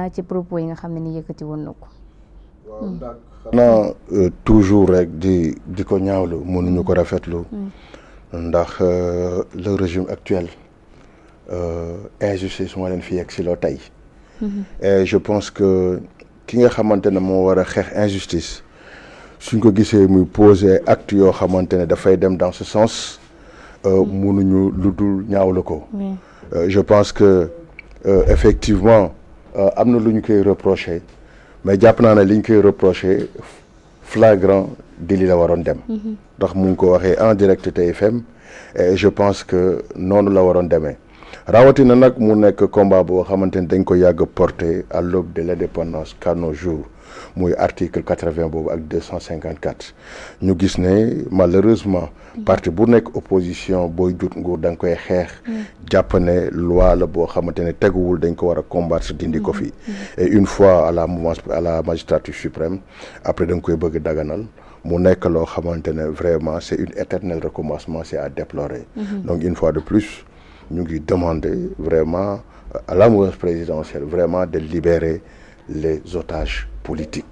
ci propos yi nga xam ne ni yëkkati woon na ko. waaw xanaa toujours rek di ko ñaawlu mënuñu ko rafetlu ndax le régime actuel injustice moo leen fi yegg si loo tey et je pense que ki nga xamante ne moo war a xeex injustice suñ ko gisee muy poser acte yoo xamante ne dafay dem dans ce sens mënuñu lu dul ñaawlu ko je pense que effectivement am na lu ñu koy reprocher mais jàpp naa ne li ñu koy reprocher flagrant délit la waroon dem ndax mu ngi ko waxee en direct TFM et je pense que noonu la waroon demee rawatina nag mu nekk combat boo xamante ne dañ ko yàgg porté à l'aube de l'indépendance qu'à nos jours muy article 80 boobu ak 254 ñu gis ne malheureusement parti bu nekk opposition booy jut nguur da nga koy xeex jàpp ne loi la boo xamante ne teguwul dañ ko war a combattre dindi ko fi et une fois à la mouvance à la magistrature suprême après da nga koy bëgg daganal mu nekk loo xamante ne vraiment c'est une éternel recommencement, c'est à déplorer donc une fois de plus ñu ngi demander vraiment à la mouvance présidentielle vraiment de libérer les otages politiques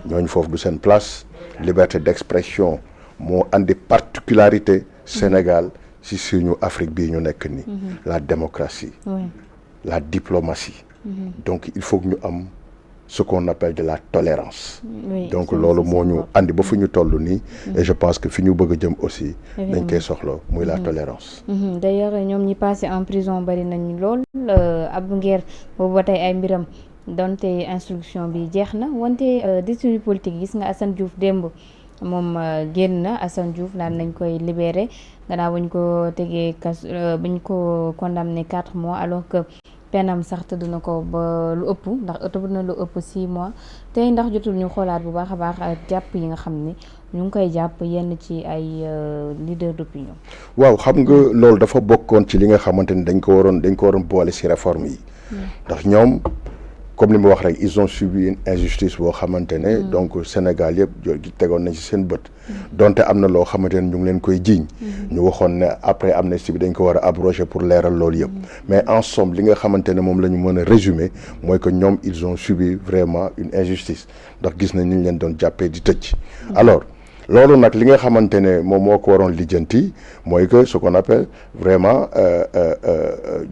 ñooñu foofu du seen place liberté d'expression moo andi particularité Sénégal si suñu Afrique bii ñu nekk ni la démocratie la diplomatie donc il faut que ñu am ce qu'on appelle de la tolérance donc loolu moo ñu andi ba fu ñu toll nii et je pense que fi ñu bëgg a jëm aussi dañ koy soxla muy la tolérance d'ailleurs ñoom ñi passé en prison bari nañ lool Abdou Nguer boobu ba tey ay mbiram donte instruction bi jeex na wante détenu politique gis nga Assane Diouf démb moom génn na Assane Diouf naan nañ koy libéré gannaaw buñ ko tegee buñ ko condamné 4 mois alors que penam sax tëdd na ko ba lu ëpp ndax ëpp na lu ëpp 6 mois tey ndax jotul ñu xoolaat bu baax a baax jàpp yi nga xam ne ñu ngi koy jàpp yenn ci ay leader d'opinion. waaw xam nga loolu dafa bokkoon ci li nga xamante ni dañ ko waroon boole ci réforme yi ndax ñoom comme li ma wax rek ils ont subi une injustice boo xamante ne donc Sénégal yëpp tegoon nañ ci seen bët donte am na loo xamante ne ñu ngi leen koy jiiñ ñu waxoon ne après amnistie bi dañ ko war a abroger pour leeral loolu yëpp mais en somme li nga xamante ne moom la ñu mën a résumer mooy que ñoom ils ont subi vraiment une injustice ndax gis nañ ni ñu leen doon jàppee di tëj alors loolu nag li nga xamante ne moom moo ko waroon lijjanti mooy que ce qu'on appelle vraiment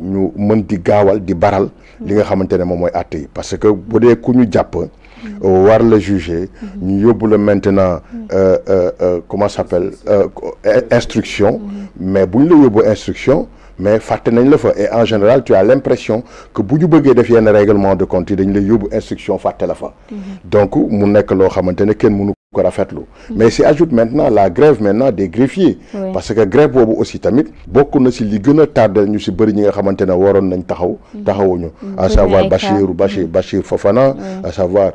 ñu mën di gaawal di baral li nga xamante ne moom mooy àtte yi parce que bu dee ku ñu jàpp war la juger ñu yóbbu la maintenant comment ça s'appelle instruction mais bu ñu la yóbbu instruction mais fàtte nañ la fa et en général tu as l'impression que bu ñu bëggee def yenn règlement de compte yi dañ lay yóbbu instruction fàtte la fa donc mu nekk loo xamante ne kenn mënu ko rafetlu mais si ajoute maintenant la grève maintenant des greffiers parce que grève boobu aussi tamit bokk na si li gën a tardel ñu si bëri ñi nga xamante ne waroon nañ taxawuñu à savoir Bachir Fofana à savoir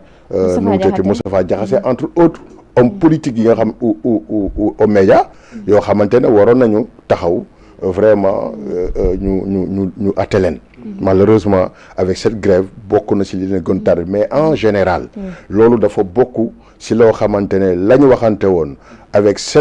Moustapha Diakhaté entre autres hommes politiques yi nga xam ou aux médias yoo xamante ne waroon nañu taxaw vraiment ñu atte leen malheureusement avec cette grève bokk na ci li leen gën tardé mais en général loolu dafa bokk ci loo xamante ne la ñu waxante woon avec ce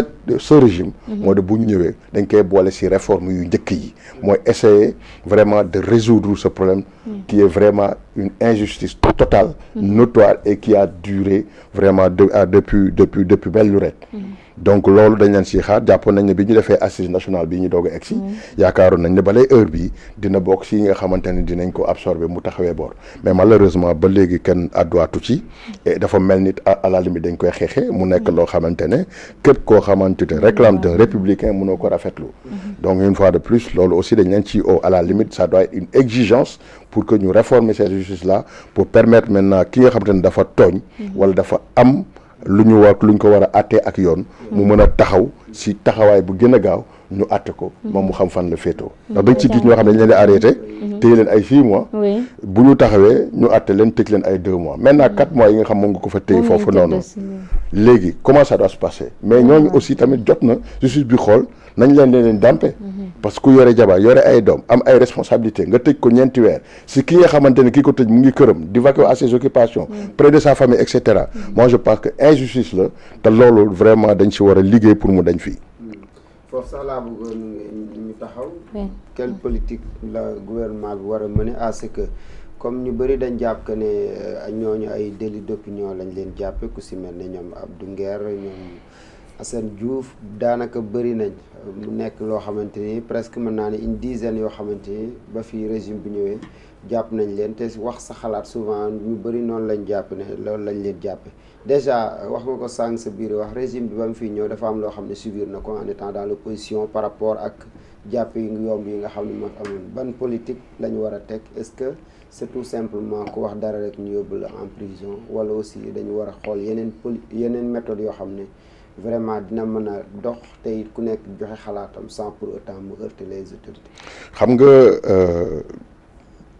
régime moo de bu ñu ñëwee dañ koy boole ci réforme yu njëkk yi mooy essayer vraiment de résoudre ce problème qui est vraiment une injustice totale notoire et qui a duré vraiment depuis belle lurette donc loolu dañ leen ci xaar jàppoon nañ ne bi ñu defee assise nationale bi ñu doog a egsi yaakaaroon nañ ne balay heure bi dina bokk ci nga xamante ne dinañ ko absorber mu taxawee boor mais malheureusement ba léegi kenn adduwaatu ci et dafa mel ni à la limite dañ koy xeexee mu nekk loo xamante ne képp koo xamante ne réclame d'un républicain mënoo ko rafetlu donc une fois de plus loolu aussi dañ leen ci à la limite ça doit être une exigence pour que ñu réformer cette justice là pour permettre maintenant ki nga xamante ne dafa tooñ wala dafa am lu ñu ko war a àttee ak yoon mu mën a taxaw si taxawaay bu gën a gaaw ñu àtte ko moom mu xam fan la féetoo ndax dañ ci gis ñoo xam ne dañ leen di arrêté téye leen ay 6 mois bu ñu taxawee ñu àtte leen tëj leen ay 2 mois maintenant 4 mois yi nga xam moom nga ko fa téye foofu noonu léegi comment ça doit se passer mais ñooñu aussi tamit jot na justice bi xool nañ leen dàmpe parce que ku yore jabar yore ay doom am ay responsabilité nga tëj ko 4 weer si ki nga xamante ne kii ko tëj mu ngi këram di vaquer à ses occupations près de sa famille et cetera moi je pense que injustice la te loolu vraiment dañ si war a liggéey pour mu dañ fii foofu sax laa bëggoon ñu taxaw quelle politique la gouvernement bi war a mener à ce que comme ñu bëri dañ jàpp que ne ñooñu ay délit d'opinion lañ leen jàppe ku si mel ne ñoom Abdou Nguer ñoom Assane Diouf daanaka bëri nañ mu nekk loo xamante ni presque mën naa ne une dizaine yoo xamante ni ba fii régime bi ñëwee jàpp nañ leen te wax sa xalaat souvent ñu bëri noonu lañ jàpp ne loolu lañ leen jàppe déjà wax nga ko sànq sa biir wax régime bi ba mu fiy ñëw dafa am loo xam ne subir na ko en étant dans l'opposition par rapport ak jàpp yi yomb yi nga xam ne moo amoon ban politique la ñu war a teg est-ce que c'est tout simplement ku wax dara rek ñu yóbbu la en prison wala aussi dañu war a xool yeneen méthodes yoo xam ne vraiment dina mën a dox te it ku nekk joxe xalaatam sans pour autant mu heurter les autorités. xam nga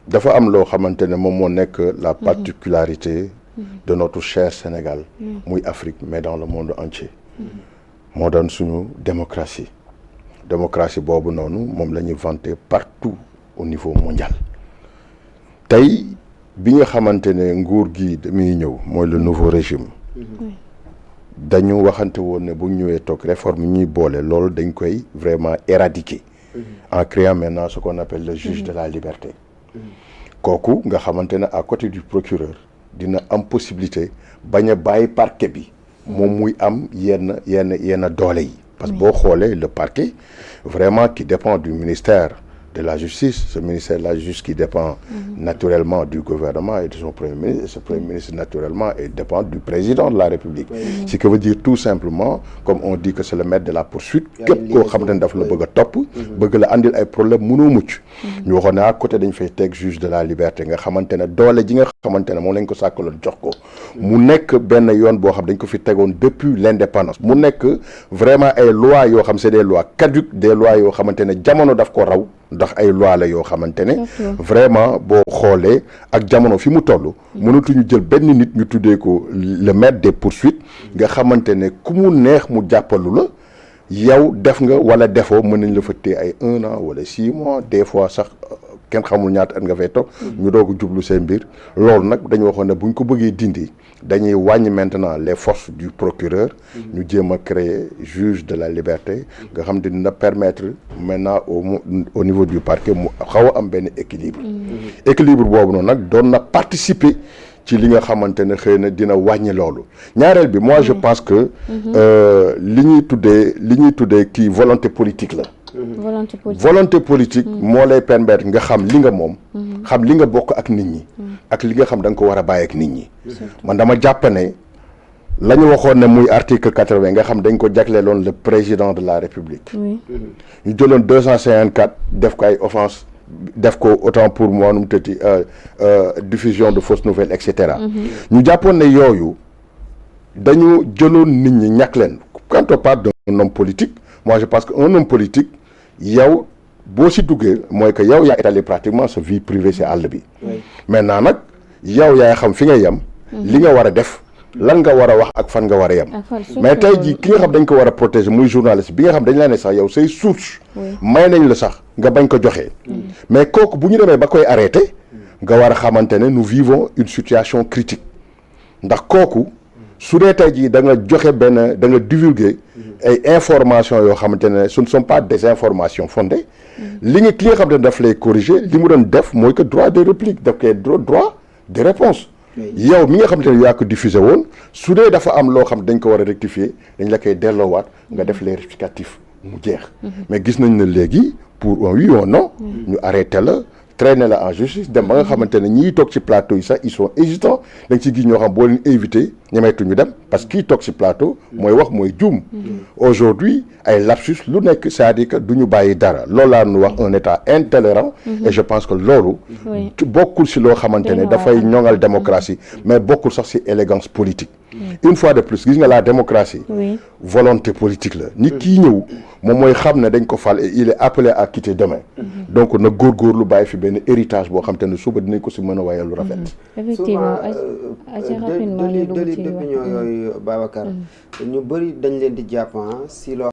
dafa am loo xamante ne moom moo nekk la particularité de notre cher Sénégal muy Afrique mais dans le monde entier moo doon suñu démocratie boobu noonu moom la ñuy vanter partout au niveau mondial tey bi nga xamante ne nguur gi muy ñëw mooy le nouveau régime dañu waxante woon ne bu ñëwee toog réforme yi ñuy boole loolu dañ koy vraiment éradiquer en créant maintenant ce qu'on appelle le juge de la liberté kooku nga xamante ne à côté du procureur dina am possibilité bañ a bàyyi parquet bi moom muy am yenn doole yi parce que boo xoolee le parquet vraiment qui dépend du ministère de la justice, ce ministère de la justice qui dépend naturellement du gouvernement et de son premier ministre, et ce premier ministre naturellement et dépend du président de la République. Ce qui veut dire tout simplement, comme on dit que c'est le maître de la poursuite, képp koo xamante ne daf la bëgg a topp bëgg la andil ay problème mënoo mucc ñu waxoon ne à côté dañ fay teg juge de la liberté nga xamante ne doole ji nga xamante ne moom lañ ko sàkkaloon jox ko mu nekk benn yoon boo xam dañ ko fi tegoon depuis l'indépendance mu nekk vraiment ay lois yoo xam c'est des lois caduques des lois yoo xamante ne jamono daf ko raw ndax ay loi la yoo xamante ne vraiment boo xoolee ak jamono fi mu toll mënatuñu jël benn nit ñu tuddee ko le maître des poursuites nga xamante ne ku mu neex mu jàppalu la yow def nga wala defoo mën nañ la fa téye ay 1 an wala 6 mois des fois sax kenn xamul ñaata at nga fay toog ñu doog a jublu seen mbir loolu nag dañu waxoon ne buñ ko bëggee dindi dañuy wàññi maintenant les forces du procureur ñu jéem a créer juge de la liberté nga xam ne dina permettre maintenant au niveau du parquet mu xaw a am benn équilibre boobu noonu nag doon na participer ci li nga xamante ne xëy na dina wàññi loolu ñaareel bi moi je pense que li ñuy tuddee kii volonté politique la volonté politique moo lay permettre nga xam li nga moom xam li nga bokk ak nit ñi ak li nga xam da nga ko war a bàyyi ak nit ñi man dama jàpp ne la ñu waxoon ne muy article 80 nga xam dañ ko jagleeloon le président de la République ñu jëloon 254 def ko ay offense def ko autant pour moi nu mu tëddi diffusion de fausses nouvelles et cetera ñu jàppoon ne yooyu dañu jëloon nit ñi ñàkk leen quand on parle d'un homme politique moi je pense que un homme politique yow boo si duggee mooy que yow yaa étalé pratiquement sa vie privée si àll bi maintenant nag yow yaay xam fi nga yem li nga war a def lan nga war a wax ak fan nga war a yem mais tey jii ki nga xam dañ ko war a protéger muy journaliste bi nga xam dañ la ne sax yow say source may nañ la sax nga bañ ko joxee mais kooku bu ñu demee ba koy arrêté nga war a xamante ne nous vivons une situation critique ndax kooku su dee tey jii da nga joxe benn da nga divulguer ay informations yoo xamante ne ce ne sont pas des informations fondées ki nga xam ne daf lay corriger li mu doon def mooy que droit de réplique daf koy droit de réponse yow mi nga xamante ne yaa ko diffusé woon su dee dafa am loo xam dañ ko war a rectifier dañ la koy delloowaat nga def les rectificatifs mu jeex mais gis nañ ne léegi pour un oui ou non ñu arrêté la traîner la en justice dem ba nga xamante ne ñiy toog ci plateau yi sax ils sont hésitants da nga ci gis ñoo xam boo leen invité ñemeetu ñu dem parce que kii toog ci plateau mooy wax mooy juum aujourd'hui ay lapsus lu nekk c'est-à-dire que du ñu bàyyi dara loolu laa nu wax un état intolérant et je pense que loolu bokkul si loo xamante ne dafay ñoŋal démocratie mais bokkul sax si élégance politique une fois de plus gis nga la démocratie volonté politique la nit kii ñëw moom mooy xam ne dañ ko fal et il est appelé à quitter demain donc na góorgóorlu bàyyi fi benn héritage boo xam te ne suba dinañ ko si mën a wayal lu rafet effectivement délit d'opinion yooyu Babacar ñu bëri dañ leen di jàpp si loo